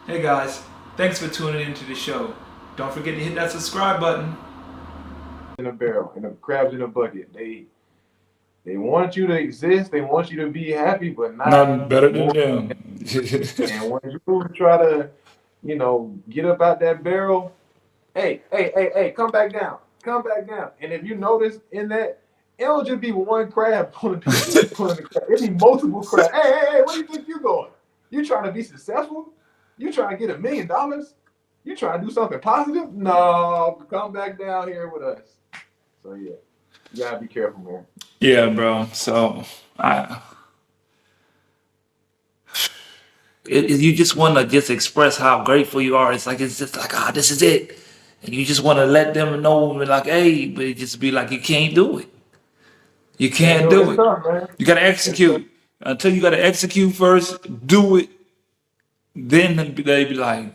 Hey guys, thanks for tuning into the show. Don't forget to hit that subscribe button. In a barrel and the crabs in a bucket. They want you to exist. They want you to be happy, but not Nothing better than more. them. And when you try to, get up out that barrel, hey, come back down, come back down. And if you notice in that, it'll just be one crab pulling the crab. It'll be multiple crabs. Hey, where do you think you're going? You trying to be successful? You trying to get $1 million? You trying to do something positive? No, come back down here with us. So yeah, you gotta be careful, man. Yeah, bro. So I, you just want to just express how grateful you are. It's just like this is it, and you just want to let them know, like, hey, but it just be like you can't do it. You Can't can't do it. do It's it. tough, man. You gotta It's tough. execute. Until you gotta execute first, do it. Then they be like,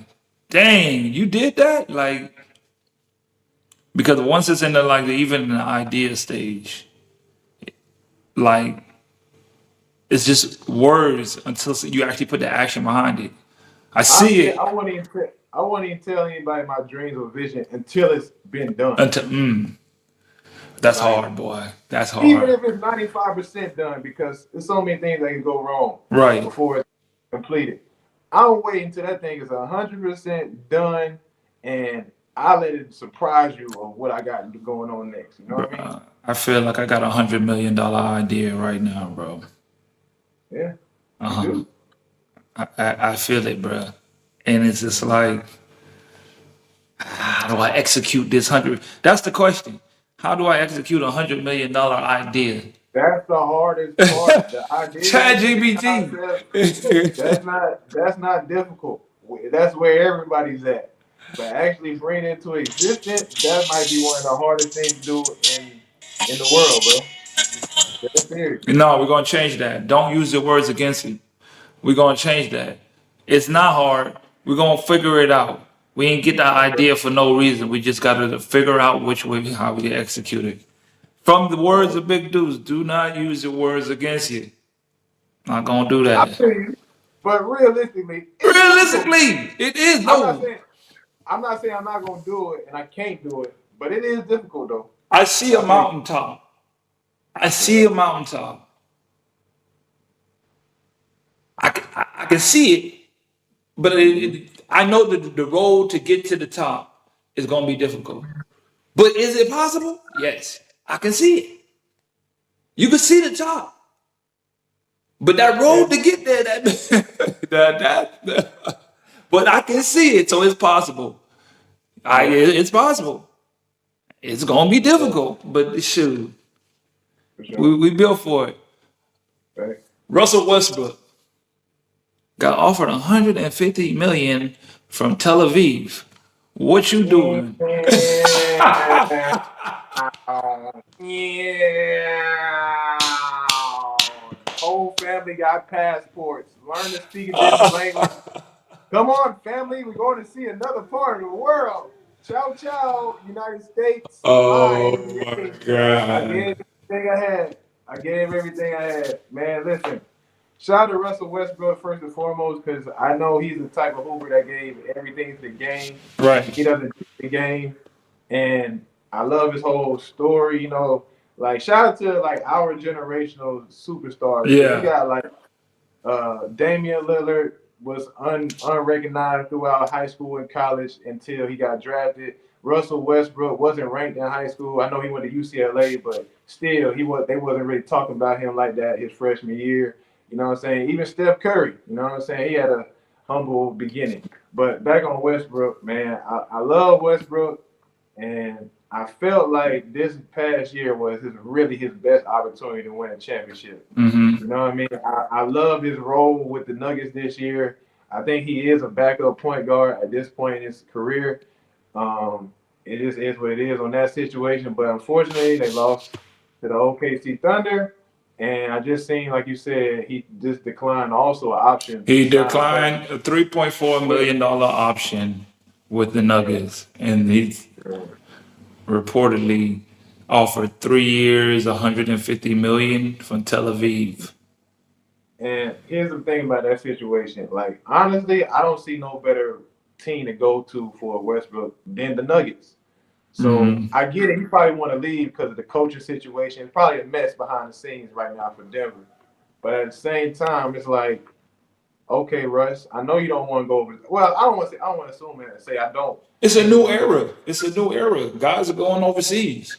dang, you did that, like. Because once it's in the like even in the idea stage, like it's just words until you actually put the action behind it. I see Honestly, it I won't even tell anybody my dreams or vision until it's been done. until that's Like hard, boy. That's even hard. if it's 95% done, because there's so many things that can go wrong Right. before it's completed. I don't wait until that thing is 100% done, and I let it surprise you of what I got going on next. You know what I mean? Bruh, I feel like I got $100 million idea right now, bro. Yeah, Uh you huh. do. I feel it, bro. And it's just like, how do I execute this hundred? That's the question. How do I execute $100 million idea? That's the hardest part. The Chat idea, the GPT. concept. That's not difficult. That's where everybody's at. But actually bring it into existence, that might be one of the hardest things to do in the world, bro. That's serious. No, we're gonna change that. Don't use the words against it. We're gonna change that. It's not hard. We're gonna figure it out. We ain't get the Okay. idea for no reason. We just gotta figure out which way how we execute it. From the words Right. of Big Dudes, do not use the words against you. Not gonna do I that. feel you. But realistically, it's difficult. Realistically, it is I'm not no. saying I'm not saying I'm not gonna do it and I can't do it, but it is difficult though. I see a I think. mountaintop. I see Yeah. a mountaintop. I can see it, but Hmm. I know that the road to get to the top is gonna be difficult. But is it possible? Yes, I can see it. You can see the top, but that Yeah. road to get there, but I can see it, so it's possible. Yeah. It's possible. It's gonna be Yeah. difficult, but shoot, For sure. we built for it. Right. Russell Westbrook got offered 150 million from Tel Aviv. What you doing? Yeah. Yeah. Whole family got passports. Learn to speak a different language. Come on, family. We're going to see another part of the world. Ciao, ciao, United States. Bye, Oh my NBA. I god. gave everything I had. I gave everything I had. Man, listen. Shout out to Russell Westbrook first and foremost because I know he's the type of hooper that gave everything to the game. He Right. doesn't do the game, and I love his whole story. Like shout out to like our generational superstars because you Yeah. got like Damian Lillard was unrecognized throughout high school and college until he got drafted. Russell Westbrook wasn't ranked in high school. I know he went to UCLA, but still, they wasn't really talking about him like that his freshman year. You know what I'm saying? Even Steph Curry, you know what I'm saying? He had a humble beginning. But back on Westbrook, man, I love Westbrook. And I felt like this past year was really his best opportunity to win a championship. Mm-hmm. You know what I mean? I love his role with the Nuggets this year. I think he is a backup point guard at this point in his career. It just is what it is on that situation. But unfortunately, they lost to the OKC Thunder. And I just seen, like you said, he just declined also an option to He sign back declined a $3.4 with. million option with the Yeah. Nuggets, and he's reportedly offered 3 years, 150 million from Tel Aviv. And here's the thing about that situation. Like, honestly, I don't see no better team to go to for Westbrook than the Nuggets. So Mm-hmm. I get it. He probably want to leave because of the coaching situation. It's probably a mess behind the scenes right now for Denver. But at the same time, it's like, okay, Russ, I know you don't want to go over. Well, I don't want to say. I don't want to assume and say I don't It's a think you new want to go. era. It's a new era. Guys are going overseas.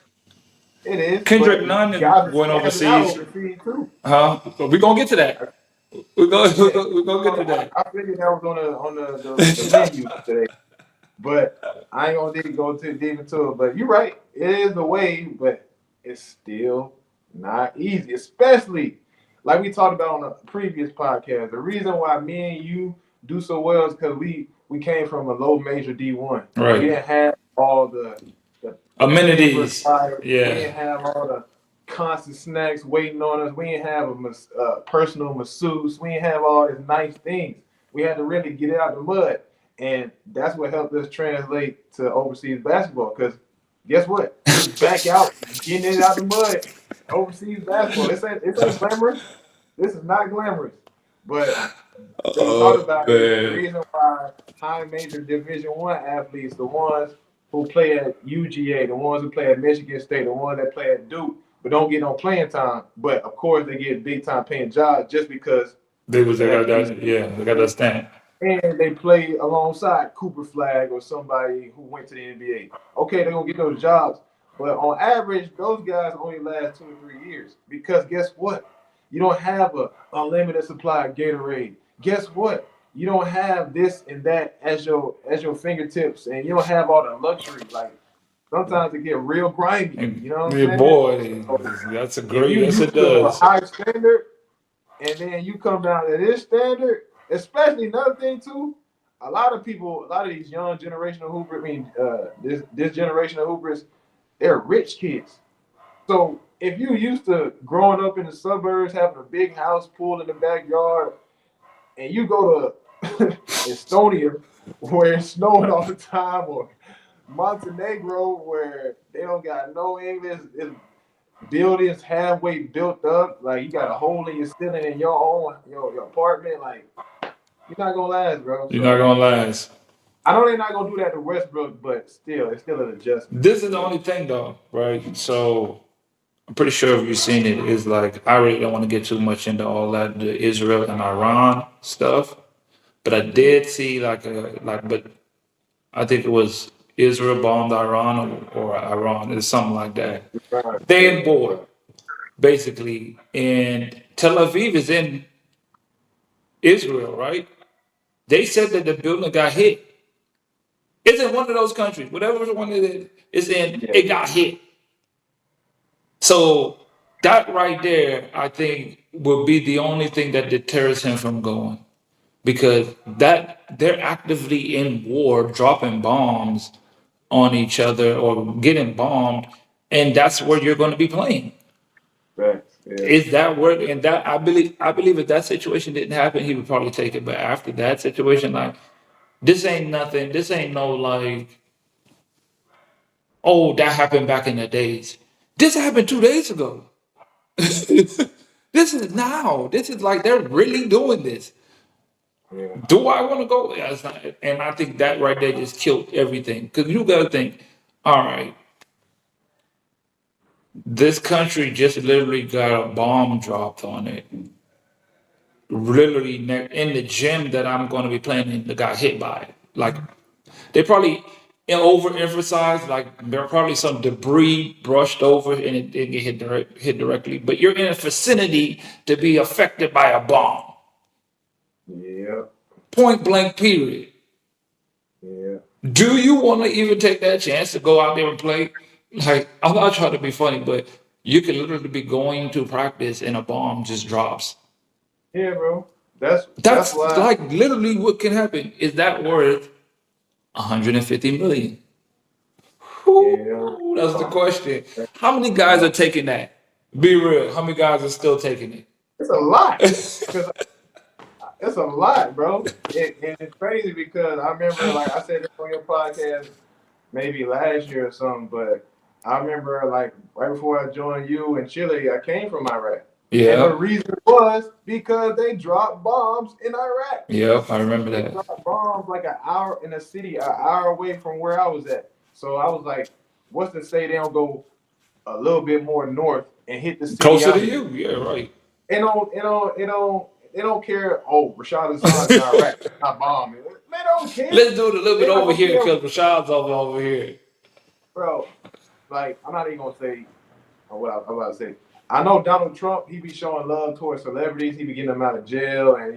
It is, Kendrick but Nunn guys are went spazzing out overseas. overseas too. Huh? But we're gonna get to that. Yeah, We're gonna get to that. I figured that was on the menu today. But I ain't gonna go too deep into it. But you're right, it is the way, but it's still not easy, especially like we talked about on a previous podcast. The reason why me and you do so well is because we came from a low major D1. We Right. didn't have all the pampers, Amenities. we Yeah. didn't have all the constant snacks waiting on us. We didn't have a personal masseuse. We didn't have all these nice things. We had to really get it out the mud. And that's what helped us translate to overseas basketball. Because guess what? We're back out getting it out the mud. Overseas basketball. This ain't glamorous. This is not glamorous. But really talk Oh about it. The man. reason why high major Division 1 athletes, the ones who play at UGA, the ones who play at Michigan State, the ones that play at Duke, but don't get no playing time. But of course, they get big time paying jobs just because They they have got a decent that. Yeah, they got that stamp. and they play alongside Cooper Flag or somebody who went to the NBA. Okay, they're gonna get those jobs, but on average, those guys only last 2 or 3 years because guess what? You don't have a unlimited supply of Gatorade. Guess what? You don't have this and that as your fingertips, and you don't have all the luxury. Like sometimes it get real grimy. And, You know what I'm yeah, saying? boy, So that's a if great. you Yes, it used to a does. high standard, and then you come down to this standard, especially another thing too. A lot of these young generational hoopers, this generation of hoopers, they're rich kids. So if you used to growing up in the suburbs, having a big house, pool in the backyard, and you go to Estonia, where it's snowing all the time, or Montenegro, where they don't got no English, it's buildings halfway built up, like you got a hole in your ceiling in your own your apartment, like you're not gonna last, bro. You're not So gonna last. I know they're not gonna do that to Westbrook, but still, it's still an adjustment. This is the So only thing, though, right? So I'm pretty sure if you've seen it, is like I really don't want to get too much into all that the Israel and Iran stuff, but I did see but I think it was Israel bombed Iran or Iran, it's something like that. right, They in yeah, war basically, and Tel Aviv is in Israel, right? They said that the building got hit. It's in one of those countries, whatever one it is in, yeah, it got hit. So that right there, I think, will be the only thing that deters him from going, because that they're actively in war, dropping bombs on each other or getting bombed, and that's where you're going to be playing. facts, yeah, Is that where? And that I believe if that situation didn't happen, he would probably take it. But after that situation, like this ain't nothing. This ain't no like, oh, that happened back in the days. This happened 2 days ago. This is now. This is like they're really doing this. yeah, Do I want to go? Yeah, it's not, and I think that right there just killed everything. Because you got to think, all right, this country just literally got a bomb dropped on it. Literally in the gym that I'm going to be playing in, that got hit by it. Like they probably overemphasized, like there are probably some debris brushed over and it didn't get hit directly. But you're in a vicinity to be affected by a bomb. yeah, Point blank, period. yeah, Do you want to even take that chance to go out there and play? Like, I'm not trying to be funny, but you could literally be going to practice and a bomb just drops. yeah, bro. That's That's why, like literally what can happen. Is that worth 150 million? yeah, Whew, that's the question. How many guys are taking that? Be real. How many guys are still taking it's a lot it? because it's a lot, bro. And it's crazy because I remember, like I said this on your podcast, maybe last year or something, but I remember like right before I joined you in Chile, I came from Iraq. And the Yeah. reason was because they dropped bombs in Iraq. Yep. I remember They that. dropped bombs like an hour in a city, an hour away from where I was at. So I was like, what's to say they don't go a little bit more north and hit the city Closer to I'm in? you. Yeah. Right. They don't care. Oh, Rashad Hassan's in Iraq. Let's not bomb it. They don't care. Let's do it a little bit They're not over gonna here care, because Rashad's over here. bro. Like I'm not even gonna say what I'm about to say. I know Donald Trump. He be showing love towards celebrities. He be getting them out of jail, and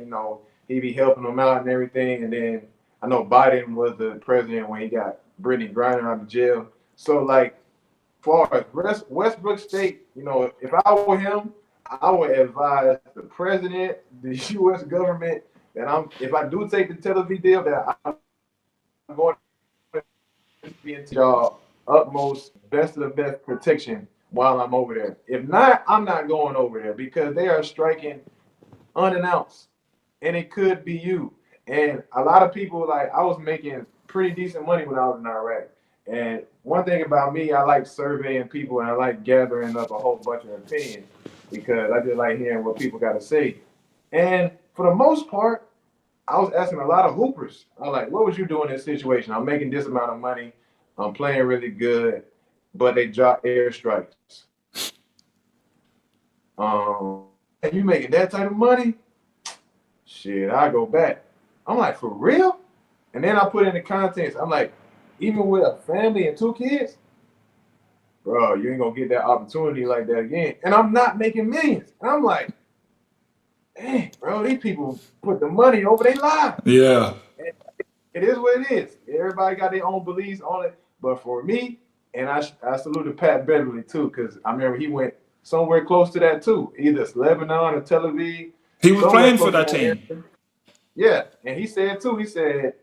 he be helping them out and everything. And then I know Biden was the president when he got Brittany Griner out of jail. So like, far as Westbrook State, if I were him, I would advise the president, the U.S. government, that if I do take the Tel Aviv deal, that I'm going to be into y'all utmost best of the best protection while I'm over there. If not, I'm not going over there because they are striking unannounced, and it could be you. And a lot of people, like, I was making pretty decent money when I was in Iraq. And one thing about me, I like surveying people and I like gathering up a whole bunch of opinions because I just like hearing what people got to say. And for the most part, I was asking a lot of hoopers. I was like, what would you do in this situation? I'm making this amount of money. I'm playing really good, but they drop airstrikes. And you making that type of money? Shit, I go back. I'm like, for real? And then I put in the context. I'm like, even with a family and 2 kids, bro, you ain't gonna get that opportunity like that again. And I'm not making millions. And I'm like, dang, bro, these people put the money over their lives. Yeah. And it is what it is. Everybody got their own beliefs on it. But for me, and I salute to Pat Beverly too, because I remember he went somewhere close to that too, either Lebanon or Tel Aviv, He was somewhere playing for close to that that area. team. Yeah, and he said too. He said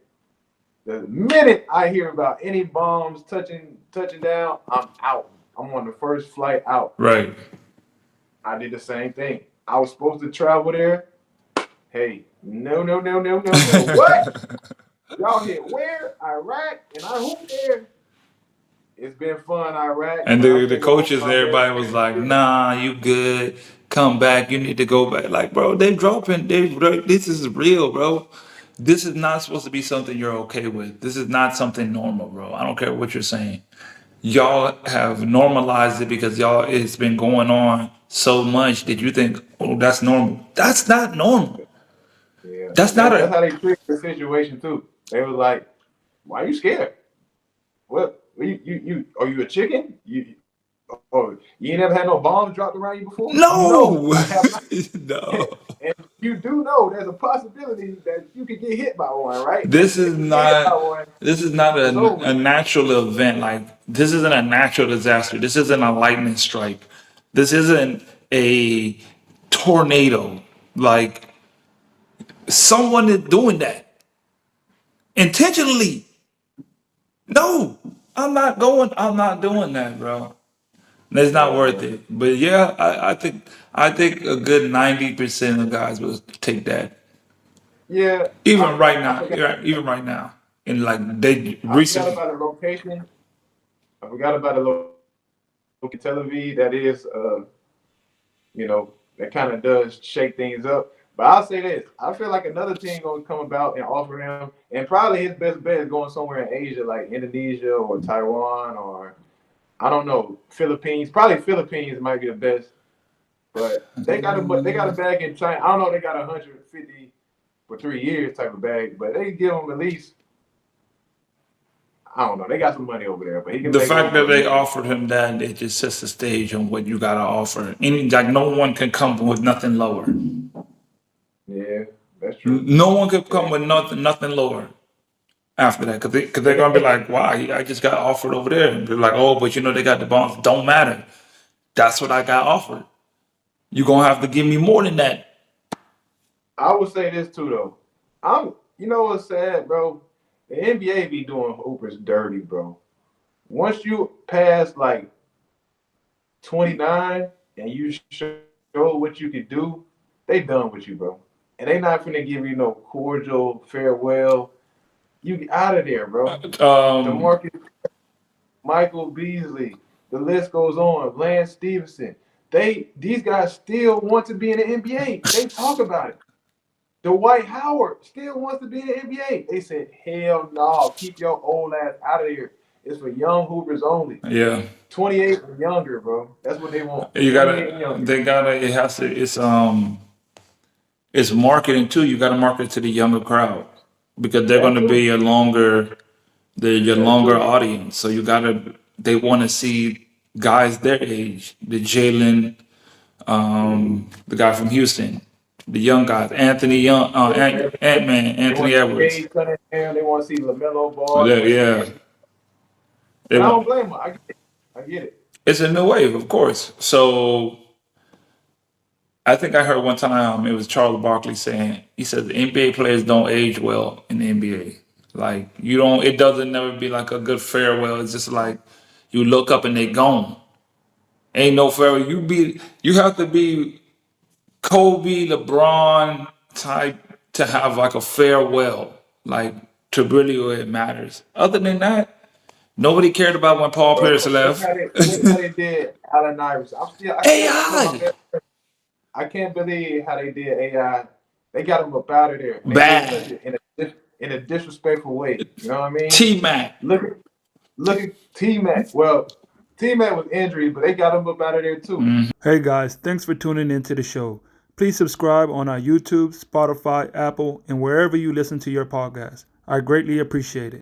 the minute I hear about any bombs touching down, I'm out. I'm on the first flight out. Right. I did the same thing. I was supposed to travel there. Hey, no, no, no, no, no, no. What? Y'all hit where? Iraq, and I hooped there. It's been fun, Iraq, And but I'm the finna go coaches and my best everybody was friend. like, "Nah, you good. Come back. You need to go back." Like, bro, they dropping. This is real, bro. This is not supposed to be something you're okay with. This is not something normal, bro. I don't care what you're saying. Y'all have normalized it because y'all it's been going on so much that you think, oh, that's normal. That's not normal. Yeah, That's and not that's a how they treat the situation too. They was like, "Why are you scared? What? You are you a chicken? You ain't never had no bombs dropped around you before? No, no, I have not. no. And you do know there's a possibility that you could get hit by one, right? And This if is you get hit by not. one, This is not it's over a with. natural event. Like this isn't a natural disaster. This isn't a lightning strike. This isn't a tornado. Like someone is doing that intentionally. No, I'm not going. I'm not doing that, bro. It's not Yeah, worth man. it. But yeah, I think a good 90% of guys will take that. Yeah, Even right I now, forgot. yeah, even right now, and like they I forgot recently, about the location. I forgot about the location Tel Aviv. That is, that kind of does shake things up. But I'll say this: I feel like another team gonna come about and offer him, and probably his best bet is going somewhere in Asia, like Indonesia or Taiwan or I don't know, Philippines. Probably Philippines might be the best, but they got a bag in China. I don't know. They got 150 for 3 years type of bag, but they give him at least I don't know. They got some money over there, but he can the make fact that over a they million. offered him that, it just sets the stage on what you gotta offer. Any like no one can come with nothing lower. Yeah, that's true. No one could come Yeah. with nothing lower after that because they're gonna be like, why? I just got offered over there. And they're like, oh, but they got the bonds. Don't matter. That's what I got offered. You're gonna have to give me more than that. I would say this too though. You know what's sad, bro? The NBA be doing hoopers dirty, bro. Once you pass like 29 and you show what you can do, they done with you, bro. And they not finna give you no cordial farewell. You get out of there, bro. Um, DeMarcus, Michael Beasley, the list goes on. Lance Stevenson. these guys still want to be in the NBA. They talk about it. Dwight Howard still wants to be in the NBA. They said, hell no, keep your old ass out of here. It's for young hoopers only. Yeah. 28 and younger, bro. That's what they want. You 28 and gotta, younger. they gotta, it has to, it's marketing too. You gotta market to the younger crowd because they're That gonna be too. your That longer too. audience. So they want to see guys their age, the Jalen, the guy from Houston, the young guys, Anthony Young, Ant-Man, They want Anthony to see Edwards. Cade Cunningham. They want to see LaMelo Ball. They Yeah, want to see yeah. Andrew. They And I don't want, blame them. I get it. I get it. it's a new wave, of course. So I think I heard one time it was Charles Barkley saying, he said the NBA players don't age well in the NBA. Like you don't, it doesn't never be like a good farewell. It's just like you look up and they gone. Ain't no farewell. You have to be Kobe, LeBron type to have like a farewell, like to really where it matters. Other than that, nobody cared about when Paul Pierce Bro, left. look how they did Allen Iverson. I still one of my AI best. I can't believe how they did AI. They got him up out of there, and they did it bad. in a disrespectful way. You know what I mean? T Mac. Look at T Mac. Well, T Mac was injured, but they got him up out of there too. Hey guys, thanks for tuning into the show. Please subscribe on our YouTube, Spotify, Apple, and wherever you listen to your podcast. I greatly appreciate it.